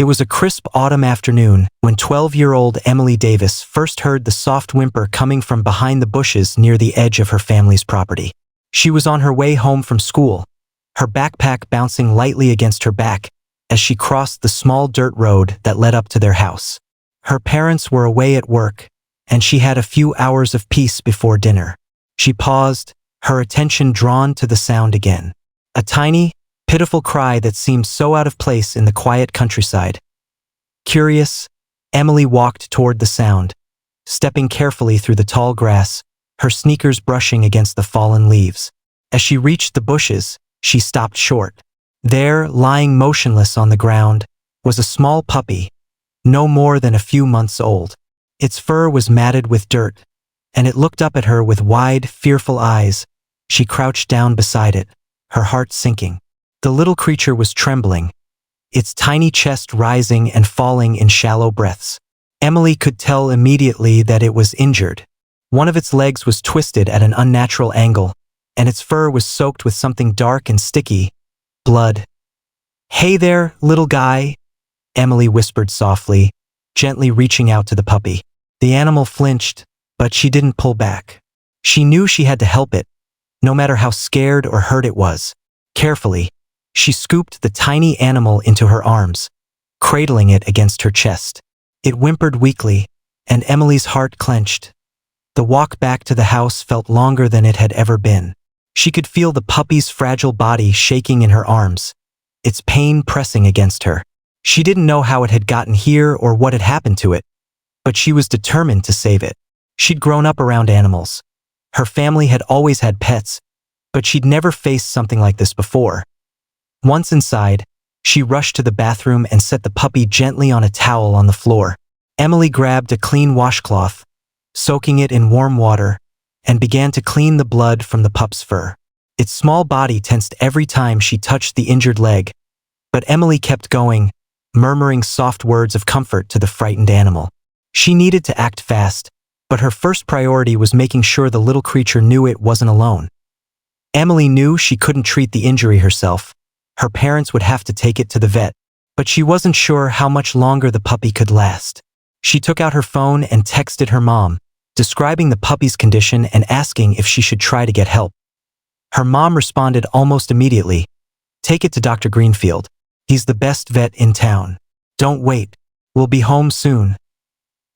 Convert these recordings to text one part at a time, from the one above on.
It was a crisp autumn afternoon when 12-year-old Emily Davis first heard the soft whimper coming from behind the bushes near the edge of her family's property. She was on her way home from school, her backpack bouncing lightly against her back as she crossed the small dirt road that led up to their house. Her parents were away at work, and she had a few hours of peace before dinner. She paused, her attention drawn to the sound again. A tiny, pitiful cry that seemed so out of place in the quiet countryside. Curious, Emily walked toward the sound, stepping carefully through the tall grass, her sneakers brushing against the fallen leaves. As she reached the bushes, she stopped short. There, lying motionless on the ground, was a small puppy, no more than a few months old. Its fur was matted with dirt, and it looked up at her with wide, fearful eyes. She crouched down beside it, her heart sinking. The little creature was trembling, its tiny chest rising and falling in shallow breaths. Emily could tell immediately that it was injured. One of its legs was twisted at an unnatural angle, and its fur was soaked with something dark and sticky, blood. "Hey there, little guy," Emily whispered softly, gently reaching out to the puppy. The animal flinched, but she didn't pull back. She knew she had to help it, no matter how scared or hurt it was. Carefully, she scooped the tiny animal into her arms, cradling it against her chest. It whimpered weakly, and Emily's heart clenched. The walk back to the house felt longer than it had ever been. She could feel the puppy's fragile body shaking in her arms, its pain pressing against her. She didn't know how it had gotten here or what had happened to it, but she was determined to save it. She'd grown up around animals. Her family had always had pets, but she'd never faced something like this before. Once inside, she rushed to the bathroom and set the puppy gently on a towel on the floor. Emily grabbed a clean washcloth, soaking it in warm water, and began to clean the blood from the pup's fur. Its small body tensed every time she touched the injured leg, but Emily kept going, murmuring soft words of comfort to the frightened animal. She needed to act fast, but her first priority was making sure the little creature knew it wasn't alone. Emily knew she couldn't treat the injury herself. Her parents would have to take it to the vet, but she wasn't sure how much longer the puppy could last. She took out her phone and texted her mom, describing the puppy's condition and asking if she should try to get help. Her mom responded almost immediately, "Take it to Dr. Greenfield. He's the best vet in town. Don't wait. We'll be home soon."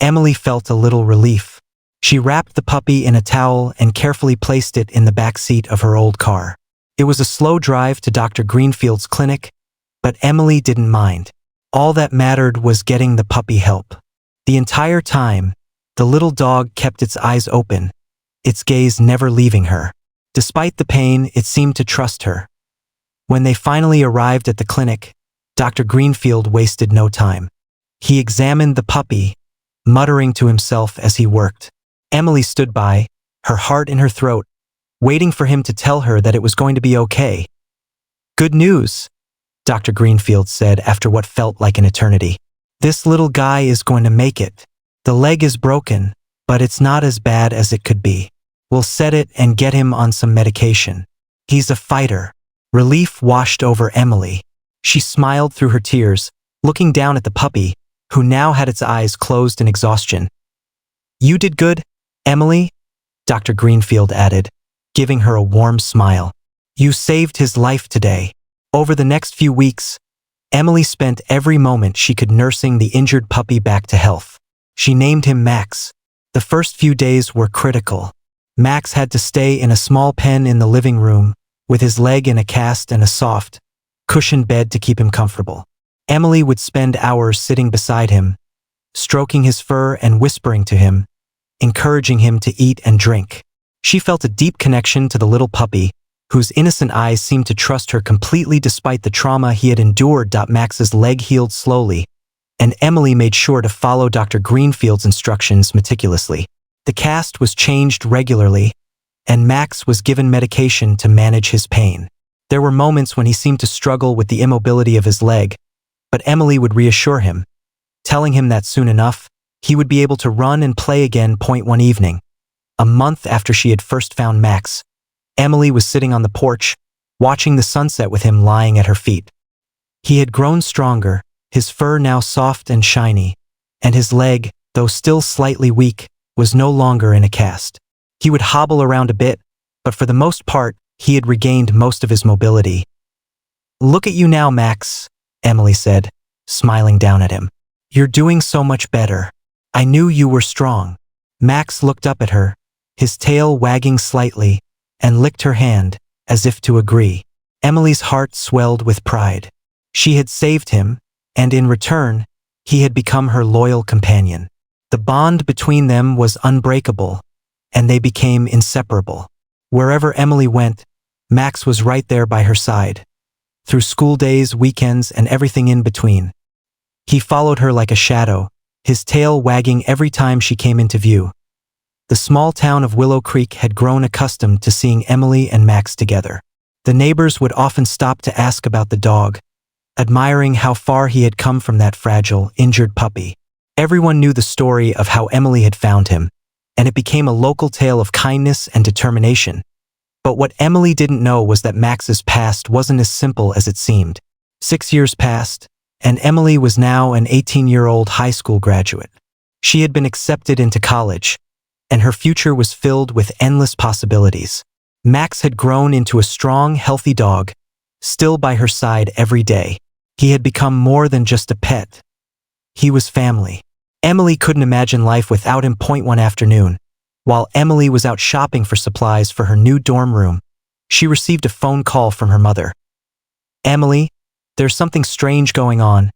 Emily felt a little relief. She wrapped the puppy in a towel and carefully placed it in the back seat of her old car. It was a slow drive to Dr. Greenfield's clinic, but Emily didn't mind. All that mattered was getting the puppy help. The entire time, the little dog kept its eyes open, its gaze never leaving her. Despite the pain, it seemed to trust her. When they finally arrived at the clinic, Dr. Greenfield wasted no time. He examined the puppy, muttering to himself as he worked. Emily stood by, her heart in her throat, waiting for him to tell her that it was going to be okay. "Good news," Dr. Greenfield said after what felt like an eternity. "This little guy is going to make it. The leg is broken, but it's not as bad as it could be. We'll set it and get him on some medication. He's a fighter." Relief washed over Emily. She smiled through her tears, looking down at the puppy, who now had its eyes closed in exhaustion. "You did good, Emily," Dr. Greenfield added, giving her a warm smile. "You saved his life today." Over the next few weeks, Emily spent every moment she could nursing the injured puppy back to health. She named him Max. The first few days were critical. Max had to stay in a small pen in the living room, with his leg in a cast and a soft, cushioned bed to keep him comfortable. Emily would spend hours sitting beside him, stroking his fur and whispering to him, encouraging him to eat and drink. She felt a deep connection to the little puppy, whose innocent eyes seemed to trust her completely despite the trauma he had endured. Max's leg healed slowly, and Emily made sure to follow Dr. Greenfield's instructions meticulously. The cast was changed regularly, and Max was given medication to manage his pain. There were moments when he seemed to struggle with the immobility of his leg, but Emily would reassure him, telling him that soon enough, he would be able to run and play again. One evening, a month after she had first found Max, Emily was sitting on the porch, watching the sunset with him lying at her feet. He had grown stronger, his fur now soft and shiny, and his leg, though still slightly weak, was no longer in a cast. He would hobble around a bit, but for the most part, he had regained most of his mobility. "Look at you now, Max," Emily said, smiling down at him. "You're doing so much better. I knew you were strong." Max looked up at her, his tail wagging slightly, and licked her hand, as if to agree. Emily's heart swelled with pride. She had saved him, and in return, he had become her loyal companion. The bond between them was unbreakable, and they became inseparable. Wherever Emily went, Max was right there by her side. Through school days, weekends, and everything in between. He followed her like a shadow, his tail wagging every time she came into view. The small town of Willow Creek had grown accustomed to seeing Emily and Max together. The neighbors would often stop to ask about the dog, admiring how far he had come from that fragile, injured puppy. Everyone knew the story of how Emily had found him, and it became a local tale of kindness and determination. But what Emily didn't know was that Max's past wasn't as simple as it seemed. 6 years passed, and Emily was now an 18-year-old high school graduate. She had been accepted into college, and her future was filled with endless possibilities. Max had grown into a strong, healthy dog, still by her side every day. He had become more than just a pet. He was family. Emily couldn't imagine life without him. One afternoon, while Emily was out shopping for supplies for her new dorm room, she received a phone call from her mother. "Emily, there's something strange going on,"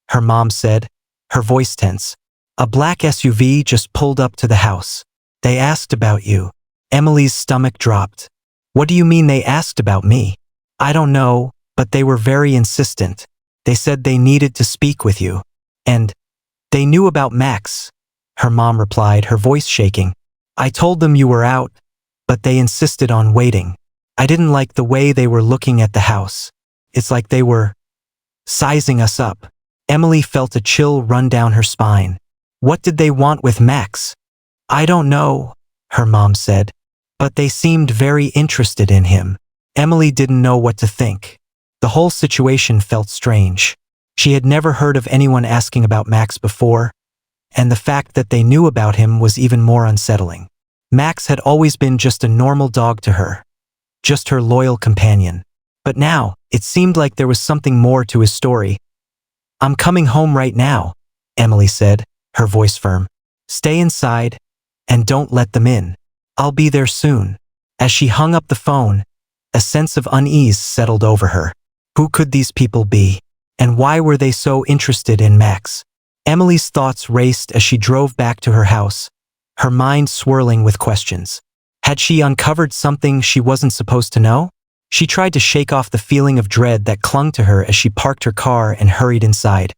her mom said, her voice tense. "A black SUV just pulled up to the house. They asked about you." Emily's stomach dropped. "What do you mean they asked about me?" "I don't know, but they were very insistent. They said they needed to speak with you. And they knew about Max," her mom replied, her voice shaking. "I told them you were out, but they insisted on waiting. I didn't like the way they were looking at the house. It's like they were sizing us up." Emily felt a chill run down her spine. What did they want with Max? "I don't know," her mom said, "but they seemed very interested in him." Emily didn't know what to think. The whole situation felt strange. She had never heard of anyone asking about Max before, and the fact that they knew about him was even more unsettling. Max had always been just a normal dog to her, just her loyal companion. But now, it seemed like there was something more to his story. "I'm coming home right now," Emily said, her voice firm. "Stay inside, and don't let them in. I'll be there soon." As she hung up the phone, a sense of unease settled over her. Who could these people be? And why were they so interested in Max? Emily's thoughts raced as she drove back to her house, her mind swirling with questions. Had she uncovered something she wasn't supposed to know? She tried to shake off the feeling of dread that clung to her as she parked her car and hurried inside.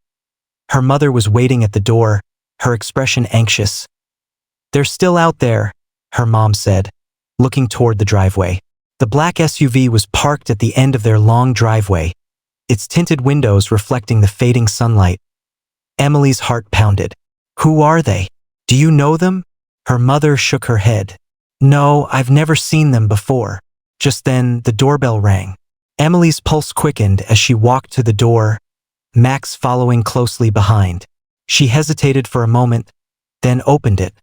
Her mother was waiting at the door, her expression anxious. "They're still out there," her mom said, looking toward the driveway. The black SUV was parked at the end of their long driveway, its tinted windows reflecting the fading sunlight. Emily's heart pounded. "Who are they? Do you know them?" Her mother shook her head. "No, I've never seen them before." Just then, the doorbell rang. Emily's pulse quickened as she walked to the door, Max following closely behind. She hesitated for a moment, then opened it,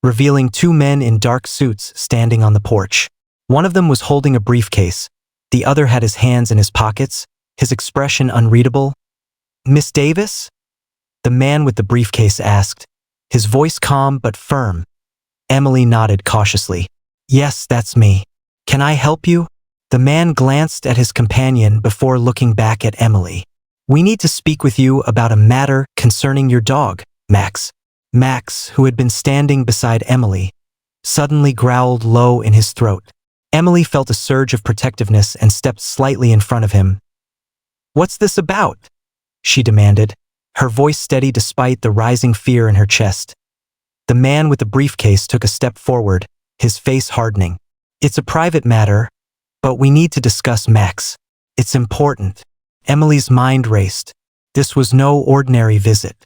revealing two men in dark suits standing on the porch. One of them was holding a briefcase. The other had his hands in his pockets, his expression unreadable. "Miss Davis?" the man with the briefcase asked, his voice calm but firm. Emily nodded cautiously. "Yes, that's me. Can I help you?" The man glanced at his companion before looking back at Emily. "We need to speak with you about a matter concerning your dog, Max." Max, who had been standing beside Emily, suddenly growled low in his throat. Emily felt a surge of protectiveness and stepped slightly in front of him. "What's this about?" she demanded, her voice steady despite the rising fear in her chest. The man with the briefcase took a step forward, his face hardening. "It's a private matter, but we need to discuss Max. It's important." Emily's mind raced. This was no ordinary visit.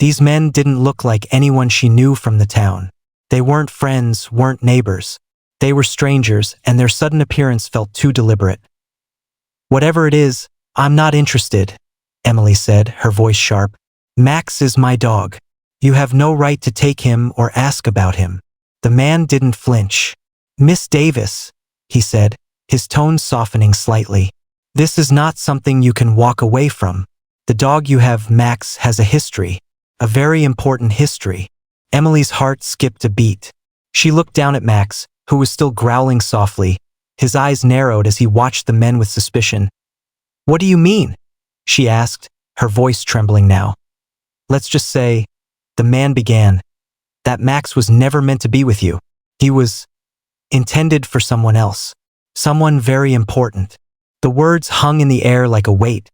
These men didn't look like anyone she knew from the town. They weren't friends, weren't neighbors. They were strangers, and their sudden appearance felt too deliberate. "Whatever it is, I'm not interested," Emily said, her voice sharp. Max is my dog. You have no right to take him or ask about him. The man didn't flinch. Miss Davis, he said, his tone softening slightly. This is not something you can walk away from. The dog you have, Max, has a history. A very important history. Emily's heart skipped a beat. She looked down at Max, who was still growling softly. His eyes narrowed as he watched the men with suspicion. What do you mean? She asked, her voice trembling now. Let's just say, the man began, that Max was never meant to be with you. He was intended for someone else. Someone very important. The words hung in the air like a weight,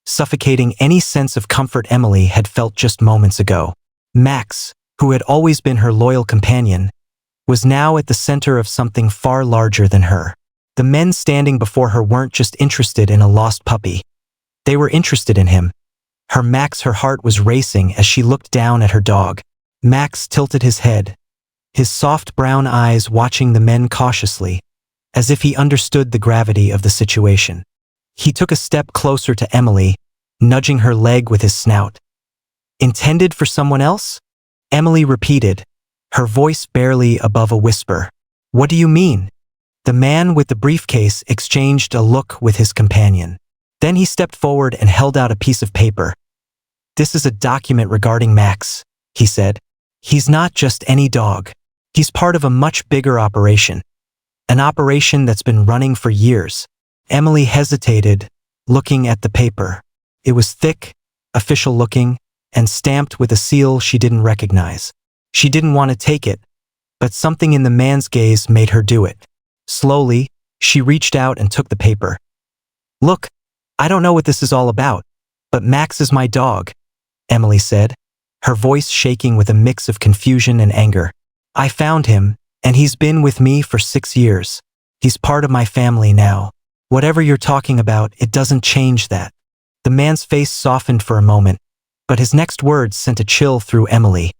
suffocating any sense of comfort Emily had felt just moments ago. Max, who had always been her loyal companion, was now at the center of something far larger than her. The men standing before her weren't just interested in a lost puppy. They were interested in him. Her heart was racing as she looked down at her dog. Max tilted his head, his soft brown eyes watching the men cautiously, as if he understood the gravity of the situation. He took a step closer to Emily, nudging her leg with his snout. Intended for someone else? Emily repeated, her voice barely above a whisper. What do you mean? The man with the briefcase exchanged a look with his companion. Then he stepped forward and held out a piece of paper. This is a document regarding Max, he said. He's not just any dog. He's part of a much bigger operation. An operation that's been running for years. Emily hesitated, looking at the paper. It was thick, official looking, and stamped with a seal she didn't recognize. She didn't want to take it, but something in the man's gaze made her do it. Slowly, she reached out and took the paper. Look, I don't know what this is all about, but Max is my dog, Emily said, her voice shaking with a mix of confusion and anger. I found him, and he's been with me for 6 years. He's part of my family now. Whatever you're talking about, it doesn't change that. The man's face softened for a moment, but his next words sent a chill through Emily.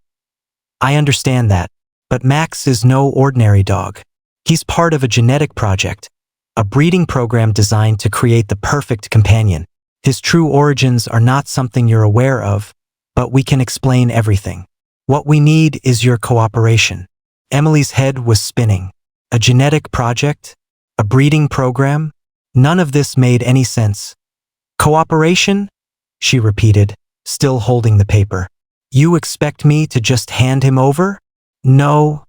I understand that, but Max is no ordinary dog. He's part of a genetic project, a breeding program designed to create the perfect companion. His true origins are not something you're aware of, but we can explain everything. What we need is your cooperation. Emily's head was spinning. A genetic project? A breeding program? None of this made any sense. Cooperation? She repeated, still holding the paper. You expect me to just hand him over? No,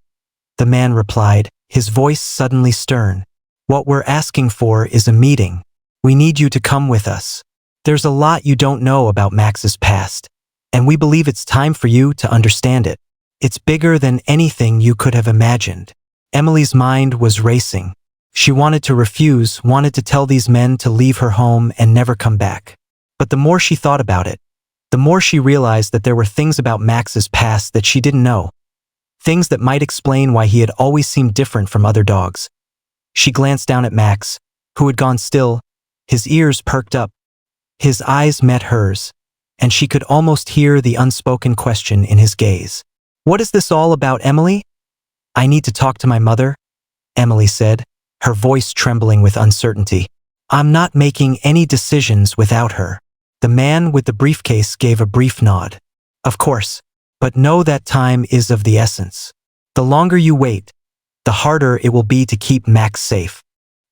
the man replied, his voice suddenly stern. What we're asking for is a meeting. We need you to come with us. There's a lot you don't know about Max's past, and we believe it's time for you to understand it. It's bigger than anything you could have imagined. Emily's mind was racing. She wanted to refuse, wanted to tell these men to leave her home and never come back. But the more she thought about it, the more she realized that there were things about Max's past that she didn't know. Things that might explain why he had always seemed different from other dogs. She glanced down at Max, who had gone still, his ears perked up. His eyes met hers, and she could almost hear the unspoken question in his gaze. What is this all about, Emily? I need to talk to my mother, Emily said, her voice trembling with uncertainty. I'm not making any decisions without her. The man with the briefcase gave a brief nod. Of course, but know that time is of the essence. The longer you wait, the harder it will be to keep Max safe.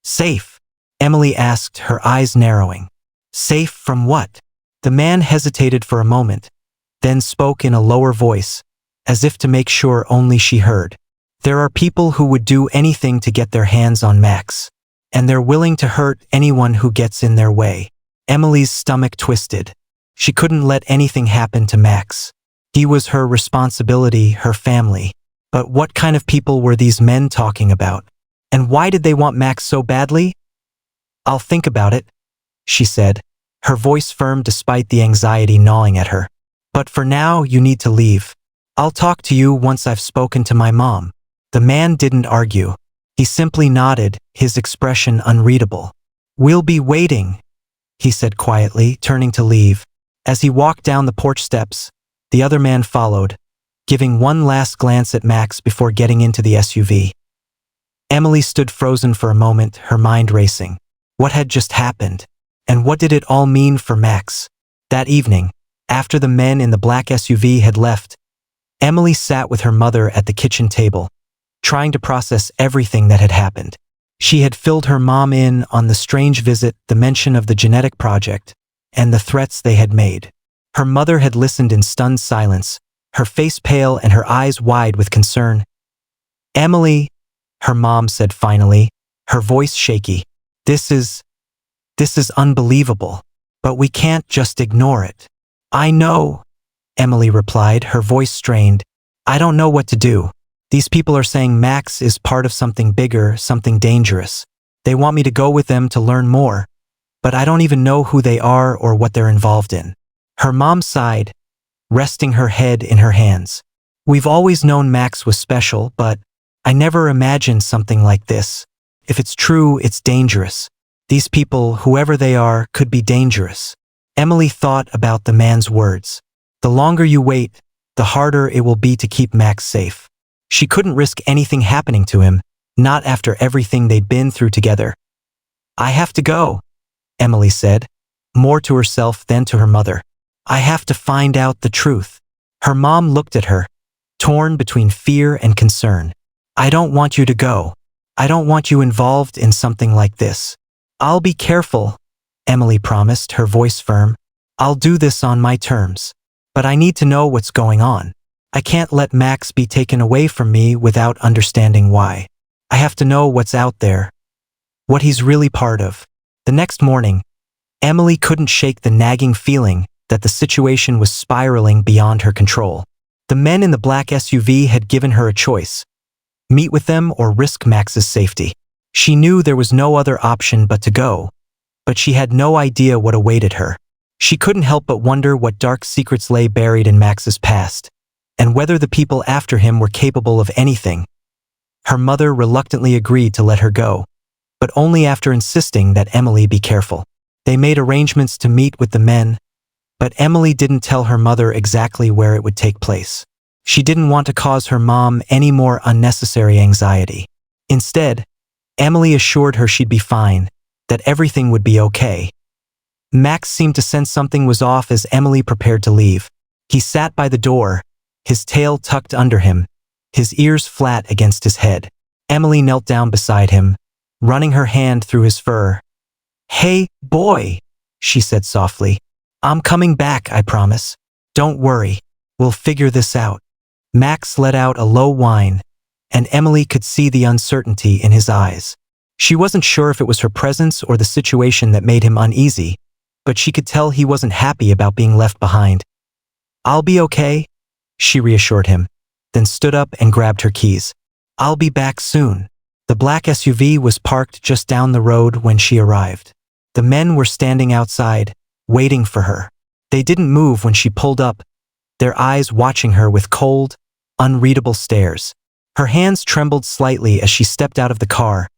Safe? Emily asked, her eyes narrowing. Safe from what? The man hesitated for a moment, then spoke in a lower voice, as if to make sure only she heard. There are people who would do anything to get their hands on Max, and they're willing to hurt anyone who gets in their way. Emily's stomach twisted. She couldn't let anything happen to Max. He was her responsibility, her family. But what kind of people were these men talking about? And why did they want Max so badly? I'll think about it, she said, her voice firm despite the anxiety gnawing at her. But for now, you need to leave. I'll talk to you once I've spoken to my mom. The man didn't argue. He simply nodded, his expression unreadable. We'll be waiting, he said quietly, turning to leave. As he walked down the porch steps, the other man followed, giving one last glance at Max before getting into the SUV. Emily stood frozen for a moment, her mind racing. What had just happened? And what did it all mean for Max? That evening, after the men in the black SUV had left, Emily sat with her mother at the kitchen table, trying to process everything that had happened. She had filled her mom in on the strange visit, the mention of the genetic project, and the threats they had made. Her mother had listened in stunned silence, her face pale and her eyes wide with concern. "Emily," her mom said finally, her voice shaky, This is unbelievable, but we can't just ignore it." "I know," Emily replied, her voice strained. "I don't know what to do. These people are saying Max is part of something bigger, something dangerous. They want me to go with them to learn more, but I don't even know who they are or what they're involved in." Her mom sighed, resting her head in her hands. "We've always known Max was special, but I never imagined something like this. If it's true, it's dangerous. These people, whoever they are, could be dangerous." Emily thought about the man's words. The longer you wait, the harder it will be to keep Max safe. She couldn't risk anything happening to him, not after everything they'd been through together. "I have to go," Emily said, more to herself than to her mother. "I have to find out the truth." Her mom looked at her, torn between fear and concern. "I don't want you to go. I don't want you involved in something like this." "I'll be careful," Emily promised, her voice firm. "I'll do this on my terms. But I need to know what's going on. I can't let Max be taken away from me without understanding why. I have to know what's out there, what he's really part of." The next morning, Emily couldn't shake the nagging feeling that the situation was spiraling beyond her control. The men in the black SUV had given her a choice: meet with them or risk Max's safety. She knew there was no other option but to go, but she had no idea what awaited her. She couldn't help but wonder what dark secrets lay buried in Max's past, and whether the people after him were capable of anything. Her mother reluctantly agreed to let her go, but only after insisting that Emily be careful. They made arrangements to meet with the men, but Emily didn't tell her mother exactly where it would take place. She didn't want to cause her mom any more unnecessary anxiety. Instead, Emily assured her she'd be fine, that everything would be okay. Max seemed to sense something was off as Emily prepared to leave. He sat by the door, his tail tucked under him, his ears flat against his head. Emily knelt down beside him, running her hand through his fur. "Hey, boy," she said softly. "I'm coming back, I promise. Don't worry, we'll figure this out." Max let out a low whine, and Emily could see the uncertainty in his eyes. She wasn't sure if it was her presence or the situation that made him uneasy, but she could tell he wasn't happy about being left behind. "I'll be okay," she reassured him, then stood up and grabbed her keys. "I'll be back soon." The black SUV was parked just down the road when she arrived. The men were standing outside, waiting for her. They didn't move when she pulled up, their eyes watching her with cold, unreadable stares. Her hands trembled slightly as she stepped out of the car,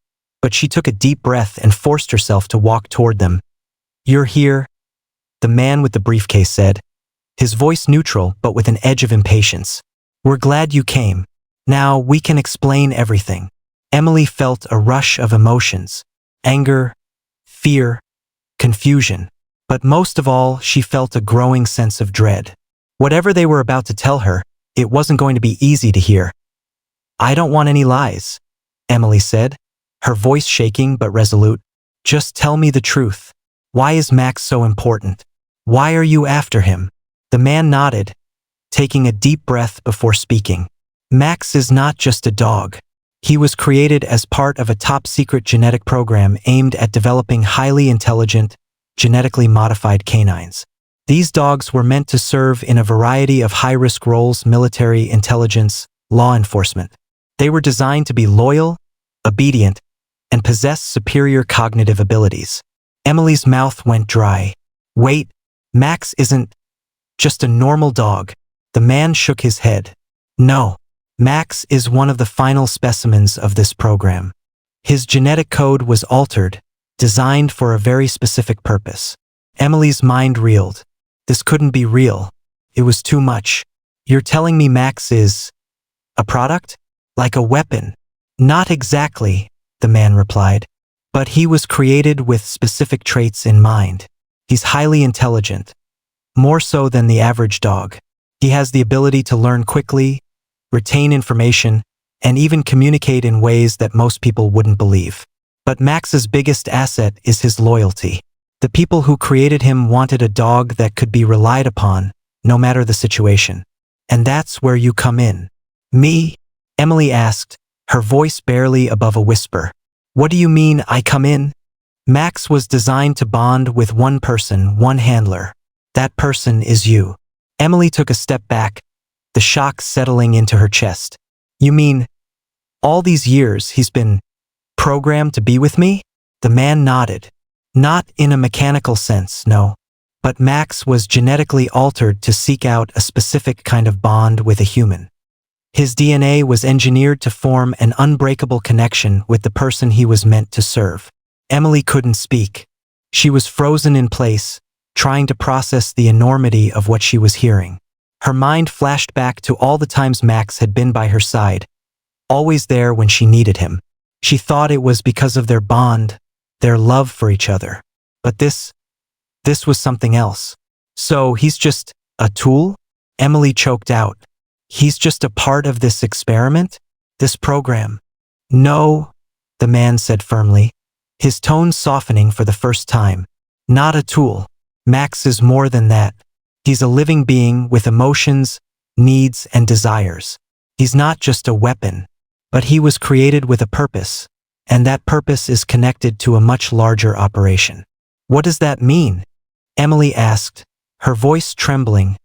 but she took a deep breath and forced herself to walk toward them. "You're here," the man with the briefcase said, his voice neutral but with an edge of impatience. "We're glad you came. Now we can explain everything." Emily felt a rush of emotions: anger, fear, confusion. But most of all, she felt a growing sense of dread. Whatever they were about to tell her, it wasn't going to be easy to hear. "I don't want any lies," Emily said, her voice shaking but resolute. "Just tell me the truth. Why is Max so important? Why are you after him?" The man nodded, taking a deep breath before speaking. "Max is not just a dog. He was created as part of a top-secret genetic program aimed at developing highly intelligent, genetically modified canines. These dogs were meant to serve in a variety of high-risk roles: military, intelligence, law enforcement. They were designed to be loyal, obedient, and possess superior cognitive abilities." Emily's mouth went dry. "Wait, Max isn't just a normal dog." The man shook his head. "No, Max is one of the final specimens of this program. His genetic code was altered, designed for a very specific purpose." Emily's mind reeled. This couldn't be real. It was too much. "You're telling me Max is a product? Like a weapon?" "Not exactly," the man replied. "But he was created with specific traits in mind. He's highly intelligent, more so than the average dog. He has the ability to learn quickly, retain information, and even communicate in ways that most people wouldn't believe. But Max's biggest asset is his loyalty. The people who created him wanted a dog that could be relied upon, no matter the situation. And that's where you come in. Me? Emily asked, her voice barely above a whisper. What do you mean I come in? Max was designed to bond with one person, one handler. That person is you. Emily took a step back, the shock settling into her chest. You mean, all these years he's been programmed to be with me? The man nodded. Not in a mechanical sense, no. But Max was genetically altered to seek out a specific kind of bond with a human. His DNA was engineered to form an unbreakable connection with the person he was meant to serve. Emily couldn't speak. She was frozen in place, trying to process the enormity of what she was hearing. Her mind flashed back to all the times Max had been by her side, always there when she needed him. She thought it was because of their bond, their love for each other. But this was something else. So he's just a tool? Emily choked out. He's just a part of this experiment? This program? No, the man said firmly, his tone softening for the first time. Not a tool. Max is more than that. He's a living being with emotions, needs, and desires. He's not just a weapon, but he was created with a purpose, and that purpose is connected to a much larger operation. What does that mean? Emily asked, her voice trembling.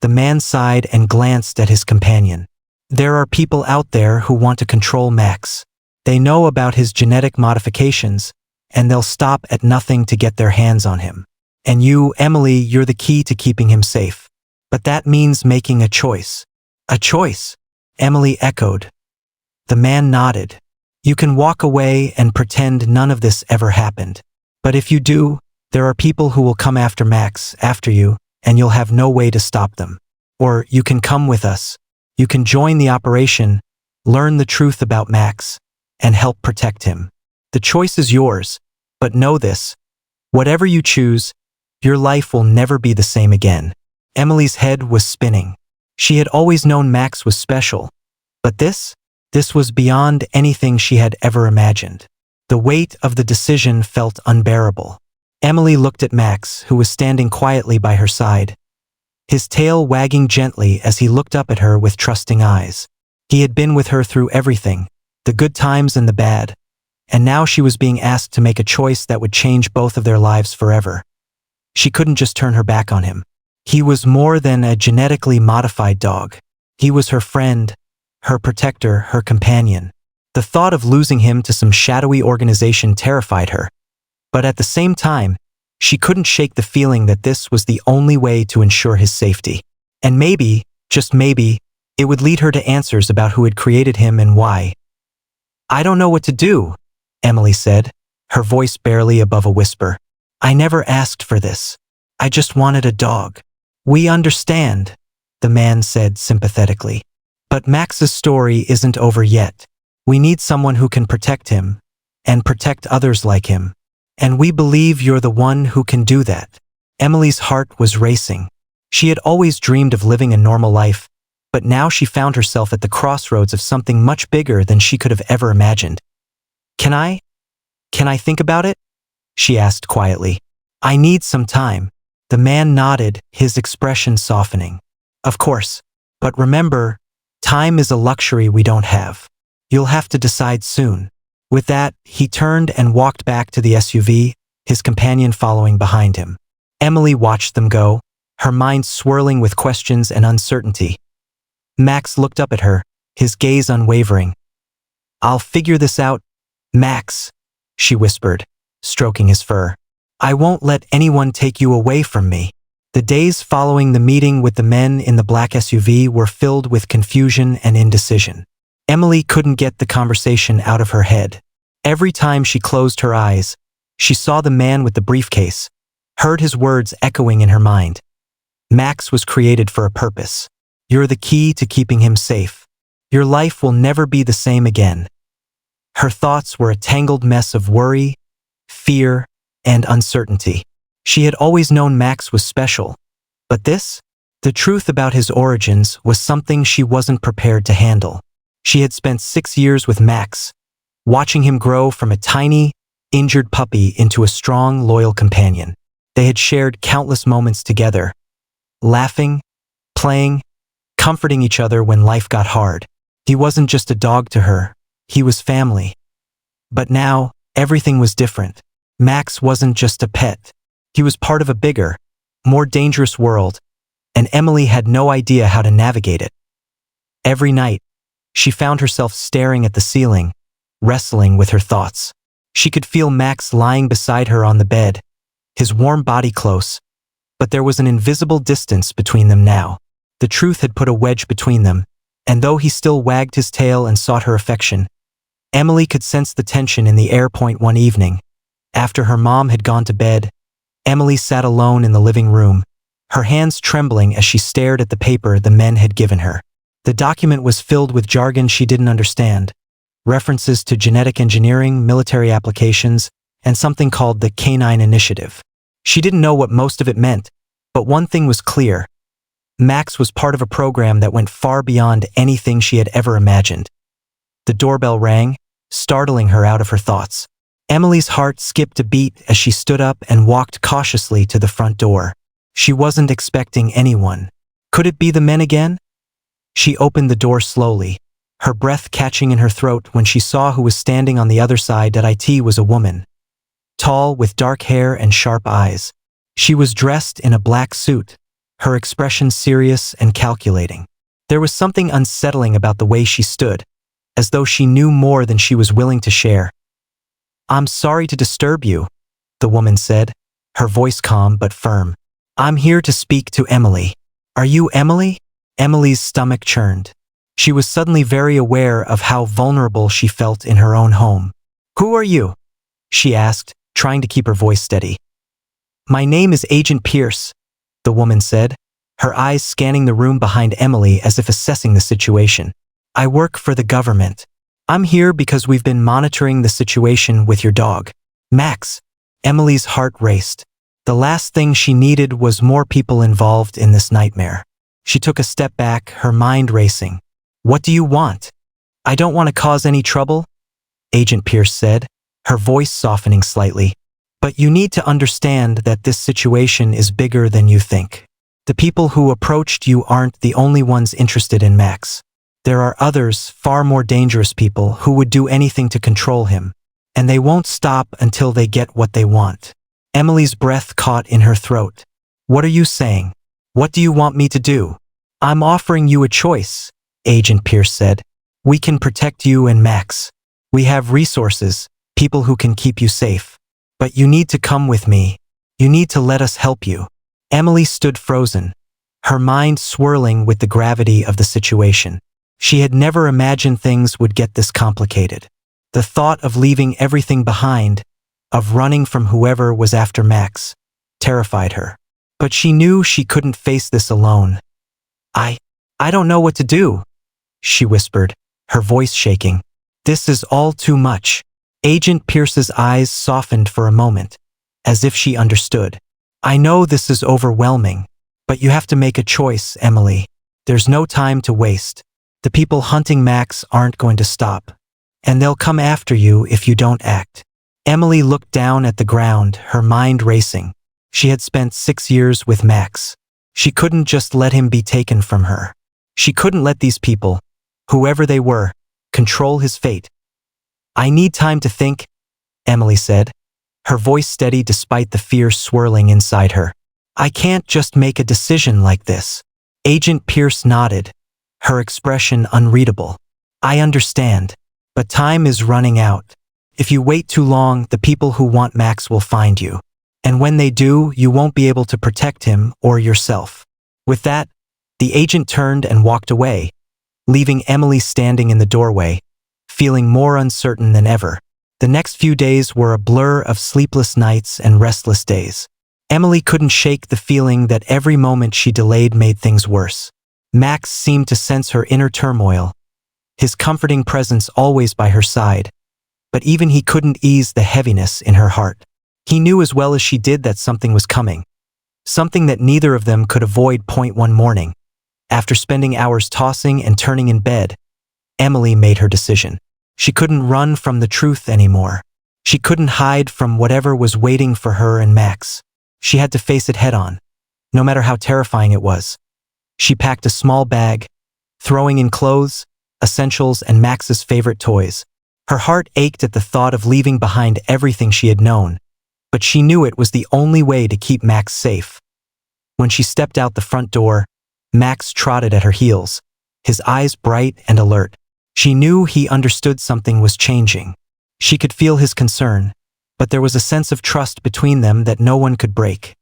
The man sighed and glanced at his companion. There are people out there who want to control Max. They know about his genetic modifications, and they'll stop at nothing to get their hands on him. And you, Emily, you're the key to keeping him safe. But that means making a choice. A choice? Emily echoed. The man nodded. You can walk away and pretend none of this ever happened. But if you do, there are people who will come after Max, after you, and you'll have no way to stop them. Or you can come with us. You can join the operation, learn the truth about Max, and help protect him. The choice is yours, but know this. Whatever you choose, your life will never be the same again. Emily's head was spinning. She had always known Max was special, but this was beyond anything she had ever imagined. The weight of the decision felt unbearable. Emily looked at Max, who was standing quietly by her side, his tail wagging gently as he looked up at her with trusting eyes. He had been with her through everything, the good times and the bad, and now she was being asked to make a choice that would change both of their lives forever. She couldn't just turn her back on him. He was more than a genetically modified dog. He was her friend, her protector, her companion. The thought of losing him to some shadowy organization terrified her. But at the same time, she couldn't shake the feeling that this was the only way to ensure his safety. And maybe, just maybe, it would lead her to answers about who had created him and why. I don't know what to do, Emily said, her voice barely above a whisper. I never asked for this. I just wanted a dog. We understand, the man said sympathetically. But Max's story isn't over yet. We need someone who can protect him, and protect others like him. And we believe you're the one who can do that. Emily's heart was racing. She had always dreamed of living a normal life, but now she found herself at the crossroads of something much bigger than she could have ever imagined. Can I think about it? She asked quietly. I need some time. The man nodded, his expression softening. Of course. But remember, time is a luxury we don't have. You'll have to decide soon. With that, he turned and walked back to the SUV, his companion following behind him. Emily watched them go, her mind swirling with questions and uncertainty. Max looked up at her, his gaze unwavering. I'll figure this out, Max, she whispered, stroking his fur. I won't let anyone take you away from me. The days following the meeting with the men in the black SUV were filled with confusion and indecision. Emily couldn't get the conversation out of her head. Every time she closed her eyes, she saw the man with the briefcase, heard his words echoing in her mind. Max was created for a purpose. You're the key to keeping him safe. Your life will never be the same again. Her thoughts were a tangled mess of worry, fear, and uncertainty. She had always known Max was special, But this? The truth about his origins was something she wasn't prepared to handle. She had spent 6 years with Max, watching him grow from a tiny, injured puppy into a strong, loyal companion. They had shared countless moments together, laughing, playing, comforting each other when life got hard. He wasn't just a dog to her, he was family. But now, everything was different. Max wasn't just a pet. He was part of a bigger, more dangerous world, and Emily had no idea how to navigate it. Every night, she found herself staring at the ceiling, wrestling with her thoughts. She could feel Max lying beside her on the bed, his warm body close, but there was an invisible distance between them now. The truth had put a wedge between them, and though he still wagged his tail and sought her affection, Emily could sense the tension in the air. One evening, after her mom had gone to bed, Emily sat alone in the living room, her hands trembling as she stared at the paper the men had given her. The document was filled with jargon she didn't understand, references to genetic engineering, military applications, and something called the Canine Initiative. She didn't know what most of it meant, but one thing was clear. Max was part of a program that went far beyond anything she had ever imagined. The doorbell rang, startling her out of her thoughts. Emily's heart skipped a beat as she stood up and walked cautiously to the front door. She wasn't expecting anyone. Could it be the men again? She opened the door slowly, her breath catching in her throat when she saw who was standing on the other side. It was a woman. Tall, with dark hair and sharp eyes. She was dressed in a black suit, her expression serious and calculating. There was something unsettling about the way she stood, as though she knew more than she was willing to share. "I'm sorry to disturb you," the woman said, her voice calm but firm. "I'm here to speak to Emily." "Are you Emily?" Emily's stomach churned. She was suddenly very aware of how vulnerable she felt in her own home. "Who are you?" she asked, trying to keep her voice steady. "My name is Agent Pierce," the woman said, her eyes scanning the room behind Emily as if assessing the situation. "I work for the government. I'm here because we've been monitoring the situation with your dog, Max." Emily's heart raced. The last thing she needed was more people involved in this nightmare. She took a step back, her mind racing. "What do you want?" "I don't want to cause any trouble," Agent Pierce said, her voice softening slightly. "But you need to understand that this situation is bigger than you think. The people who approached you aren't the only ones interested in Max. There are others, far more dangerous people, who would do anything to control him. And they won't stop until they get what they want." Emily's breath caught in her throat. "What are you saying? What do you want me to do?" "I'm offering you a choice," Agent Pierce said. "We can protect you and Max. We have resources, people who can keep you safe. But you need to come with me. You need to let us help you." Emily stood frozen, her mind swirling with the gravity of the situation. She had never imagined things would get this complicated. The thought of leaving everything behind, of running from whoever was after Max, terrified her. But she knew she couldn't face this alone. I don't know what to do," she whispered, her voice shaking. "This is all too much." Agent Pierce's eyes softened for a moment, as if she understood. "I know this is overwhelming, but you have to make a choice, Emily. There's no time to waste. The people hunting Max aren't going to stop, and they'll come after you if you don't act." Emily looked down at the ground, her mind racing. She had spent 6 years with Max. She couldn't just let him be taken from her. She couldn't let these people, whoever they were, control his fate. "I need time to think," Emily said, her voice steady despite the fear swirling inside her. "I can't just make a decision like this." Agent Pierce nodded, her expression unreadable. "I understand, but time is running out. If you wait too long, the people who want Max will find you. And when they do, you won't be able to protect him or yourself." With that, the agent turned and walked away, leaving Emily standing in the doorway, feeling more uncertain than ever. The next few days were a blur of sleepless nights and restless days. Emily couldn't shake the feeling that every moment she delayed made things worse. Max seemed to sense her inner turmoil, his comforting presence always by her side, but even he couldn't ease the heaviness in her heart. He knew as well as she did that something was coming. something that neither of them could avoid. One morning, after spending hours tossing and turning in bed, Emily made her decision. She couldn't run from the truth anymore. She couldn't hide from whatever was waiting for her and Max. She had to face it head on, no matter how terrifying it was. She packed a small bag, throwing in clothes, essentials, and Max's favorite toys. Her heart ached at the thought of leaving behind everything she had known, but she knew it was the only way to keep Max safe. When she stepped out the front door, Max trotted at her heels, his eyes bright and alert. She knew he understood something was changing. She could feel his concern, but there was a sense of trust between them that no one could break.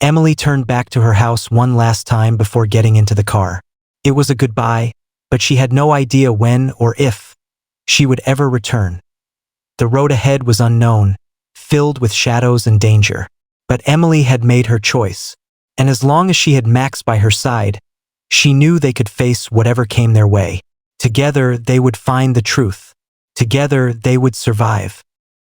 Emily turned back to her house one last time before getting into the car. It was a goodbye, but she had no idea when or if she would ever return. The road ahead was unknown, filled with shadows and danger. But Emily had made her choice, and as long as she had Max by her side, she knew they could face whatever came their way. Together, they would find the truth. Together, they would survive.